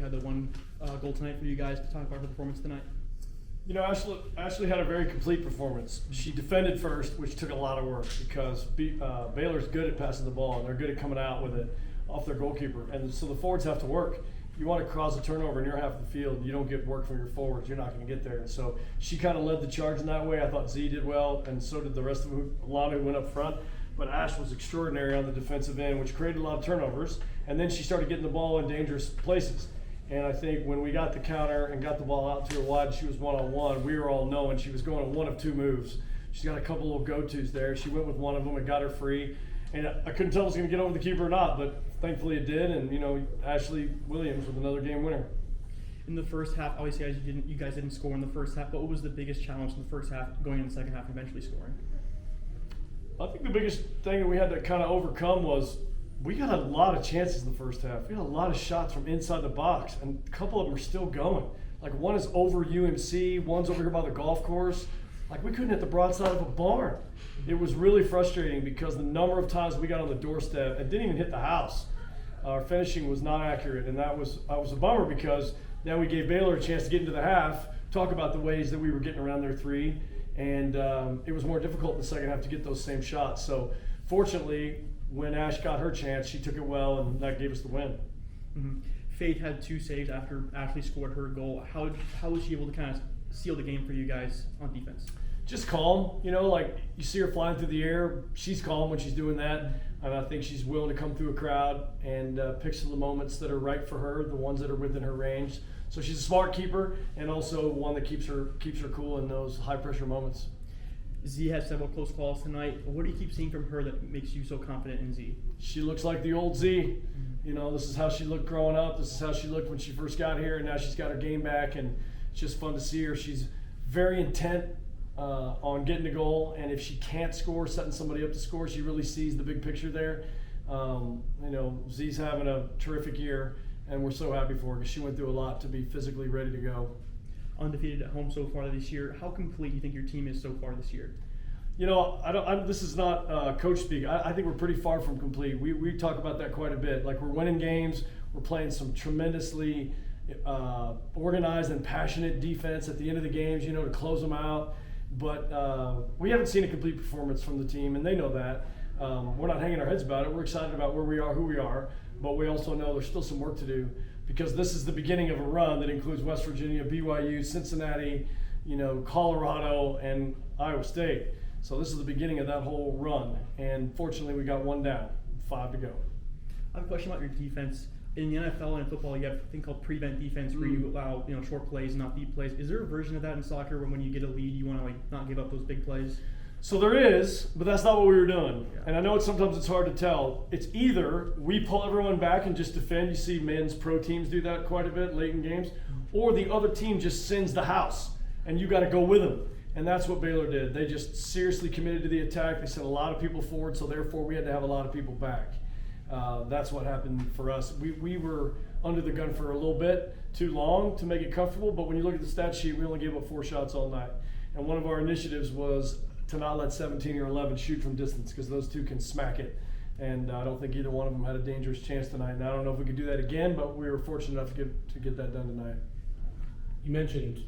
Ashley had the one goal tonight for you guys. To talk about her performance tonight. You know, Ashley had a very complete performance. She defended first, which took a lot of work because Baylor's good at passing the ball and they're good at coming out with it off their goalkeeper. And so the forwards have to work. You want to cause a turnover in your half of the field, you don't get work from your forwards, you're not going to get there. And so she kind of led the charge in that way. I thought Z did well, and so did the rest of them, a lot who went up front. But Ash was extraordinary on the defensive end, which created a lot of turnovers. And then she started getting the ball in dangerous places. And I think when we got the counter and got the ball out to her wide, she was one-on-one. We were all knowing she was going on one of two moves. She's got a couple of go-tos there. She went with one of them and got her free. And I couldn't tell if it was going to get over the keeper or not, but thankfully it did. And, you know, Ashley Williams with another game winner. In the first half, obviously, as you guys didn't score in the first half, but what was the biggest challenge in the first half going in the second half and eventually scoring? I think the biggest thing that we had to kind of overcome was we got a lot of chances in the first half. We had a lot of shots from inside the box, and a couple of them are still going. Like one is over UMC, one's over here by the golf course. Like we couldn't hit the broadside of a barn. It was really frustrating because the number of times we got on the doorstep and didn't even hit the house. Our finishing was not accurate, and that was a bummer because now we gave Baylor a chance to get into the half, talk about the ways that we were getting around their three, and it was more difficult in the second half to get those same shots. So fortunately, when Ash got her chance, she took it well, and that gave us the win. Mm-hmm. Faith had 2 saves after Ashley scored her goal. How was she able to kind of seal the game for you guys on defense? Just calm, you know, like you see her flying through the air. She's calm when she's doing that, and I think she's willing to come through a crowd and pick some of the moments that are right for her, the ones that are within her range. So she's a smart keeper and also one that keeps her cool in those high pressure moments. Z had several close calls tonight. What do you keep seeing from her that makes you so confident in Z? She looks like the old Z. Mm-hmm. You know, this is how she looked growing up. This is how she looked when she first got here, and now she's got her game back, and it's just fun to see her. She's very intent on getting the goal, and if she can't score, setting somebody up to score, she really sees the big picture there. You know, Z's having a terrific year, and we're so happy for her because she went through a lot to be physically ready to go. Undefeated at home so far this year. How complete do you think your team is so far this year? You know, this is not coach speak. I think we're pretty far from complete. We talk about that quite a bit. Like we're winning games. We're playing some tremendously organized and passionate defense at the end of the games, you know, to close them out. But we haven't seen a complete performance from the team, and they know that. We're not hanging our heads about it. We're excited about where we are, who we are, but we also know there's still some work to do because this is the beginning of a run that includes West Virginia, BYU, Cincinnati, you know, Colorado, and Iowa State. So this is the beginning of that whole run, and fortunately we got 1 down, 5 to go. I have a question about your defense. In the NFL and in football, you have a thing called prevent defense where you allow short plays, not deep plays. Is there a version of that in soccer when you get a lead, you want to not give up those big plays? So there is, but that's not what we were doing. Yeah. And I know sometimes it's hard to tell. It's either we pull everyone back and just defend. You see men's pro teams do that quite a bit late in games, or the other team just sends the house, and you got to go with them. And that's what Baylor did. They just seriously committed to the attack. They sent a lot of people forward, so therefore we had to have a lot of people back. That's what happened for us. We were under the gun for a little bit too long to make it comfortable, but when you look at the stat sheet, we only gave up 4 shots all night. And one of our initiatives was to not let 17 or 11 shoot from distance because those two can smack it. And I don't think either one of them had a dangerous chance tonight. And I don't know if we could do that again, but we were fortunate enough to get that done tonight. You mentioned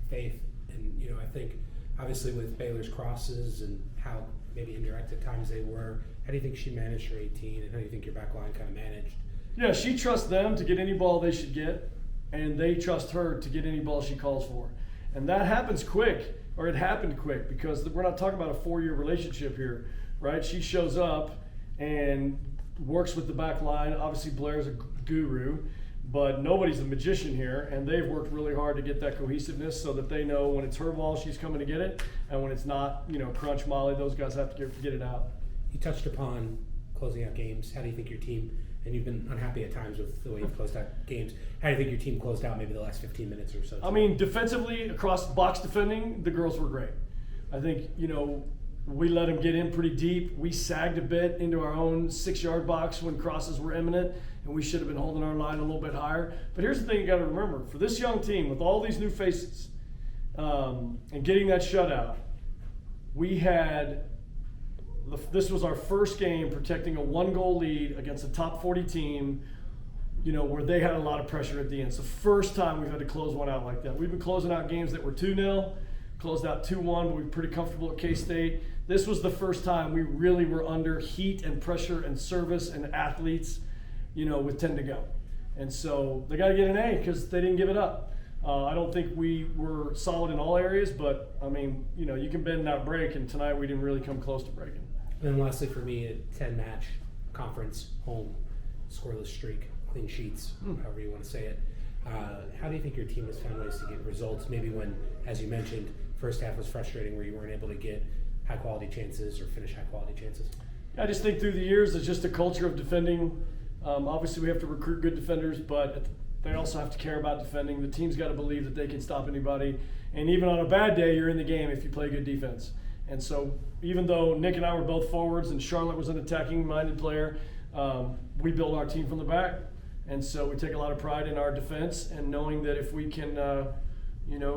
Faith, and I think obviously with Baylor's crosses and how maybe indirect at times they were, how do you think she managed her 18, and how do you think your back line kind of managed? Yeah, she trusts them to get any ball they should get, and they trust her to get any ball she calls for. And that happens quick, or it happened quick, because we're not talking about a 4-year relationship here, right? She shows up and works with the back line. Obviously, Blair's a guru, but nobody's a magician here, and they've worked really hard to get that cohesiveness so that they know when it's her ball, she's coming to get it, and when it's not, crunch Molly, those guys have to get it out. You touched upon closing out games. How do you think your team, and you've been unhappy at times with the way you've closed out games, how do you think your team closed out maybe the last 15 minutes or so? I mean, defensively, across box defending, the girls were great. I think, we let them get in pretty deep. We sagged a bit into our own 6-yard box when crosses were imminent, and we should have been holding our line a little bit higher. But here's the thing you got to remember. For this young team, with all these new faces, and getting that shutout, this was our first game protecting a 1-goal lead against a top 40 team where they had a lot of pressure at the end. It's the first time we've had to close one out like that. We've been closing out games that were 2-0, closed out 2-1, but we were pretty comfortable at K-State. This was the first time we really were under heat and pressure and service and athletes, with 10 to go. And so they got to get an A because they didn't give it up. I don't think we were solid in all areas, but you can bend not break, and tonight we didn't really come close to breaking. And then lastly for me, a 10-match conference home scoreless streak, clean sheets, however you want to say it. How do you think your team has found ways to get results? Maybe when, as you mentioned, first half was frustrating where you weren't able to get high quality chances or finish high quality chances. I just think through the years it's just a culture of defending. Obviously we have to recruit good defenders, but they also have to care about defending. The team's got to believe that they can stop anybody. And even on a bad day, you're in the game if you play good defense. And so even though Nick and I were both forwards and Charlotte was an attacking-minded player, we build our team from the back. And so we take a lot of pride in our defense and knowing that if we can,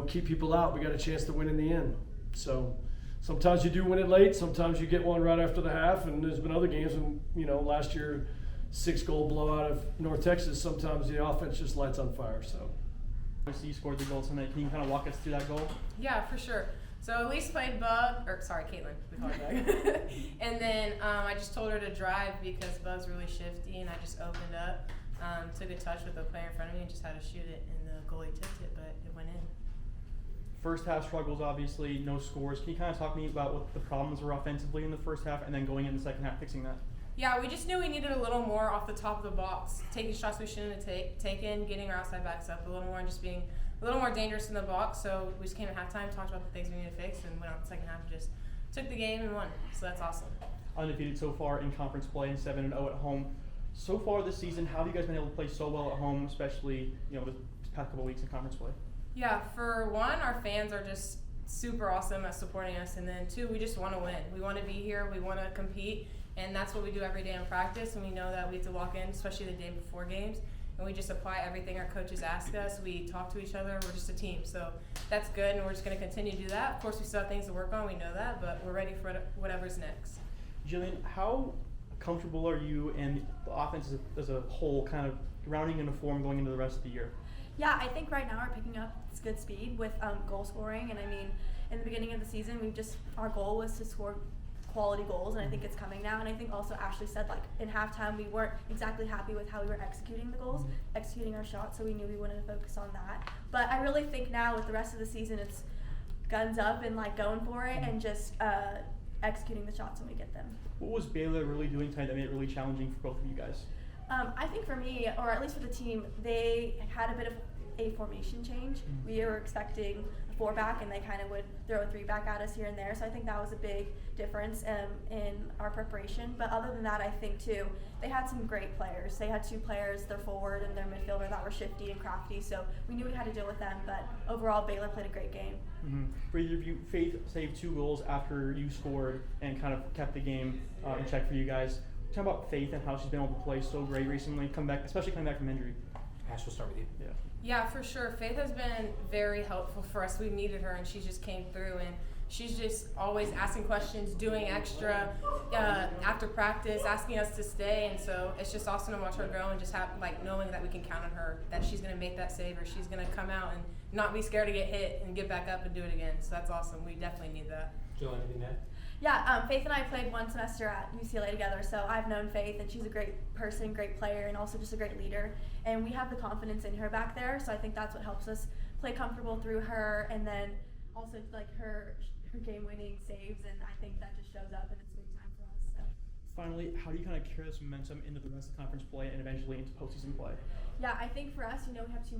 keep people out, we got a chance to win in the end. So sometimes you do win it late. Sometimes you get one right after the half. And there's been other games when, last year, 6-goal blowout of North Texas, sometimes the offense just lights on fire. So Obviously, you scored the goal tonight. Can you kind of walk us through that goal? Yeah, for sure. So Elise played Caitlin, we call her Bug. And then I just told her to drive because Bug's really shifty, and I just opened up, took a touch with the player in front of me and just had to shoot it, and the goalie tipped it, but it went in. First half struggles, obviously, no scores. Can you kind of talk to me about what the problems were offensively in the first half and then going in the second half fixing that? Yeah, we just knew we needed a little more off the top of the box, taking shots we shouldn't have taken, getting our outside backs up a little more, and just being a little more dangerous in the box. So we just came at halftime, talked about the things we need to fix, and went out the second half and just took the game and won. So that's awesome. Undefeated so far in conference play and 7-0 at home. So far this season, how have you guys been able to play so well at home, especially the past couple weeks in conference play? Yeah, for one, our fans are just super awesome at supporting us, and then two, we just want to win. We want to be here, we want to compete, and that's what we do every day in practice. And we know that we have to walk in, especially the day before games, and we just apply everything our coaches ask us. We talk to each other. We're just a team, so that's good, and we're just going to continue to do that. Of course, we still have things to work on. We know that, but we're ready for whatever's next. Jillian, how comfortable are you and the offense as a whole kind of rounding into form going into the rest of the year? Yeah, I think right now we're picking up good speed with goal scoring, and I mean, in the beginning of the season, our goal was to score quality goals, and I think it's coming now. And I think also Ashley said, in halftime we weren't exactly happy with how we were executing the goals, executing our shots, so we knew we wanted to focus on that. But I really think now with the rest of the season, it's guns up and going for it and just executing the shots when we get them. What was Baylor really doing tonight that made it really challenging for both of you guys? I think for me, or at least for the team, they had a bit of a formation change. We were expecting a 4-back, and they kind of would throw a 3-back at us here and there. So I think that was a big difference in our preparation. But other than that, I think too, they had some great players. They had 2 players, their forward and their midfielder, that were shifty and crafty. So we knew we had to deal with them. But overall, Baylor played a great game. For either of you, Faith saved 2 goals after you scored and kind of kept the game in check for you guys. Talk about Faith and how she's been able to play so great recently, especially coming back from injury. Ash, we'll start with you. Yeah, for sure. Faith has been very helpful for us. We needed her, and she just came through, and she's just always asking questions, doing extra after practice, asking us to stay, and so it's just awesome to watch her grow and just have knowing that we can count on her, that she's going to make that save or she's going to come out and not be scared to get hit and get back up and do it again. So that's awesome. We definitely need that. Jill, anything to add? Yeah, Faith and I played one semester at UCLA together, so I've known Faith, and she's a great person, great player, and also just a great leader. And we have the confidence in her back there, so I think that's what helps us play comfortable through her, and then also her game-winning saves, and I think that just shows up, and it's a big time for us. So. Finally, how do you kind of carry this momentum into the rest of conference play and eventually into postseason play? Yeah, I think for us, we have 2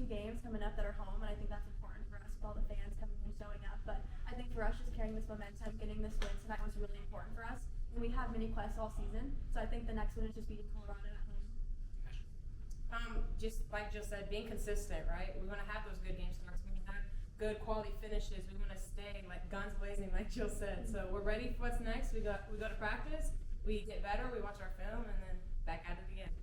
games coming up that are home, and I think that's important for us with all the fans coming and showing up. But I think for us, just carrying this momentum, getting this win tonight was really important for us. And we have mini quests all season, so I think the next one is just beating Colorado at home. Just like Jill said, being consistent, right? We want to have those good game starts. We want to have good quality finishes. We want to stay guns blazing, like Jill said. So we're ready for what's next. We go to practice. We get better. We watch our film, and then back at it again.